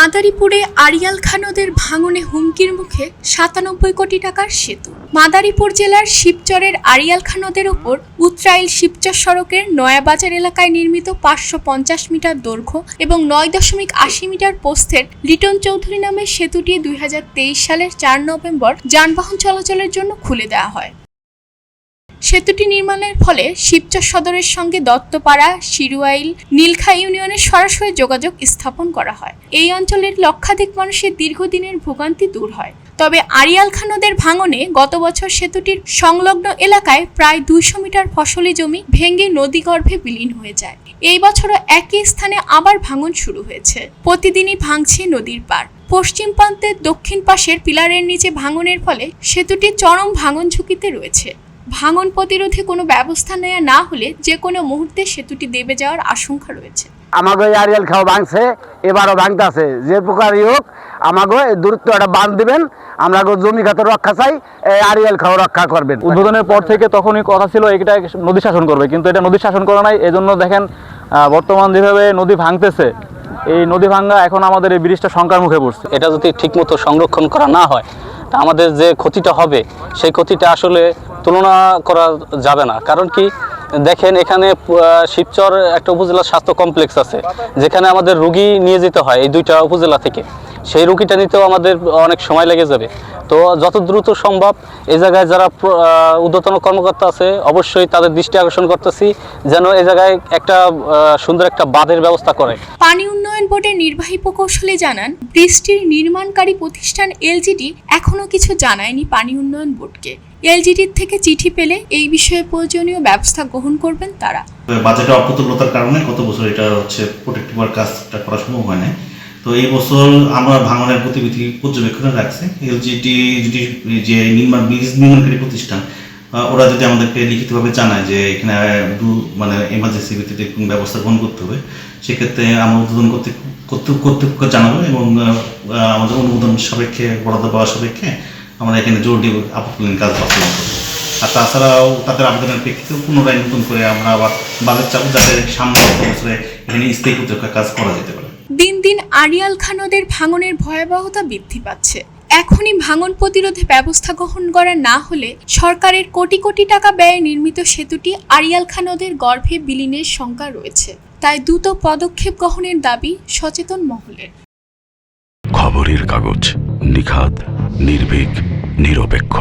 মাদারীপুরে আড়িয়াল খাঁ নদের ভাঙনে হুমকির মুখে ৯৭ কোটি টাকার সেতু। মাদারীপুর জেলার শিবচরের আড়িয়াল খাঁ নদের ওপর উত্রাইল শিবচর সড়কের নয়াবাজার এলাকায় নির্মিত ৫৫০ মিটার দৈর্ঘ্য এবং ৯.৮০ মিটার প্রস্থের লিটন চৌধুরী নামের সেতুটি ২০২৩ সালের ৪ নভেম্বর যানবাহন চলাচলের জন্য খুলে দেওয়া হয়। সেতুটি নির্মাণের ফলে শিবচর সদরের সঙ্গে দত্তপাড়া, শিরুয়াইল, নীলখা ইউনিয়নের সরাসরি যোগাযোগ স্থাপন করা হয়। এই অঞ্চলের লক্ষাধিক মানুষের দীর্ঘদিনের ভোগান্তি দূর হয়। তবে আড়িয়াল খাঁ নদের ভাঙনে গত বছর সেতুটির সংলগ্ন এলাকায় প্রায় ২০০ মিটার ফসলি জমি ভেঙে নদীগর্ভে বিলীন হয়ে যায়। এই বছরও একই স্থানে আবার ভাঙন শুরু হয়েছে। প্রতিদিনই ভাঙছে নদীর পাড়। পশ্চিম প্রান্তের দক্ষিণ পাশের পিলারের নিচে ভাঙনের ফলে সেতুটি চরম ভাঙন ঝুঁকিতে রয়েছে। ভাঙন প্রতিরোধে কোনো ব্যবস্থা নেওয়া না হলে যে কোনো মুহূর্তে সেতুটি দেবে যাওয়ার আশঙ্কা রয়েছে। আমাকে আড়িয়াল খাঁ ভাঙছে, এবারও ভাঙতে আছে। যে প্রকারই হোক আমাকে দূরত্ব একটা বাঁধ দিবেন, আমরা জমি খাতে রক্ষা চাই, আড়িয়াল খাঁ রক্ষা করবেন। উদ্বোধনের পর থেকে তখনই কথা ছিল এটা নদী শাসন করবে, কিন্তু এটা নদী শাসন করে নাই। এই জন্য দেখেন বর্তমান যেভাবে নদী ভাঙতেছে, এই নদী ভাঙা এখন আমাদের এই ব্রিজটা শঙ্কার মুখে পড়ছে। এটা যদি ঠিকমতো সংরক্ষণ করা না হয়, আমাদের যে ক্ষতিটা হবে সেই ক্ষতিটা আসলে তুলনা করা যাবে না। কারণ কি দেখেন, এখানে শিবচর একটা উপজেলা স্বাস্থ্য কমপ্লেক্স আছে, যেখানে আমাদের রুগী নিয়ে যেতে হয় এই দুইটা উপজেলা থেকে। সেই রুগীটা নিতেও আমাদের অনেক সময় লেগে যাবে। তো যত দ্রুত সম্ভব এই জায়গায় যারা ঊর্ধ্বতন কর্মকর্তা আছে অবশ্যই তাদের দৃষ্টি আকর্ষণ করতেছি যেন এই জায়গায় একটা সুন্দর একটা বাঁধের ব্যবস্থা করে। পানি উন্নয়ন বোর্ডের নির্বাহী প্রকৌশলী জানান, ব্রিজটির নির্মাণকারী প্রতিষ্ঠান এলজিডি এখনো কিছু জানায়নি পানি উন্নয়ন বোর্ডকে। এলজিডির থেকে চিঠি পেলে এই বিষয়ে প্রয়োজনীয় ব্যবস্থা গ্রহণ করবেন তারা। বাজেটের অপ্রতুলতার কারণে গত বছর এটা প্রোটেক্টিভ ওয়ার্ক কাজটা করা সম্ভব হয় না। তো এই বছর আমরা ভাঙনের গতিবিধি পর্যবেক্ষণে রাখছি। এলজিডি যদি যে ব্রিজ নির্মাণকারী প্রতিষ্ঠান, ওরা যদি আমাদেরকে লিখিতভাবে জানায় যে এখানে মানে এমার্জেন্সি ভিত্তিতে কোন ব্যবস্থা গ্রহণ করতে হবে, সেক্ষেত্রে আমরা উদ্বোধন কর্তৃপক্ষ জানাবো এবং আমাদের অনুমোদন সাপেক্ষে, বরাদ্দ পাওয়া সাপেক্ষে আমরা এখানে জোর দিয়ে আপৎকালীন কাজ বাস্তবায়ন করবো। আর তাছাড়াও তাদের আবেদনের প্রেক্ষিতে পুনরায় নতুন করে আমরা আবার বাজেট চাপ যাতে সামনে বছরে এখানে স্থায়ী প্রতিরক্ষা কাজ করা যেতে পারে। দিন দিন আড়িয়াল খাঁ নদের ভাঙনের ভয়াবহতা বৃদ্ধি পাচ্ছে। এখনই ভাঙন প্রতিরোধে ব্যবস্থা গ্রহণ করা না হলে সরকারের কোটি কোটি টাকা ব্যয়ে নির্মিত সেতুটি আড়িয়াল খাঁ নদের গর্ভে বিলীনের শঙ্কা রয়েছে। তাই দ্রুত পদক্ষেপ গ্রহণের দাবি সচেতন মহলের। খবরের কাগজ, নিখাদ, নির্ভীক, নিরপেক্ষ।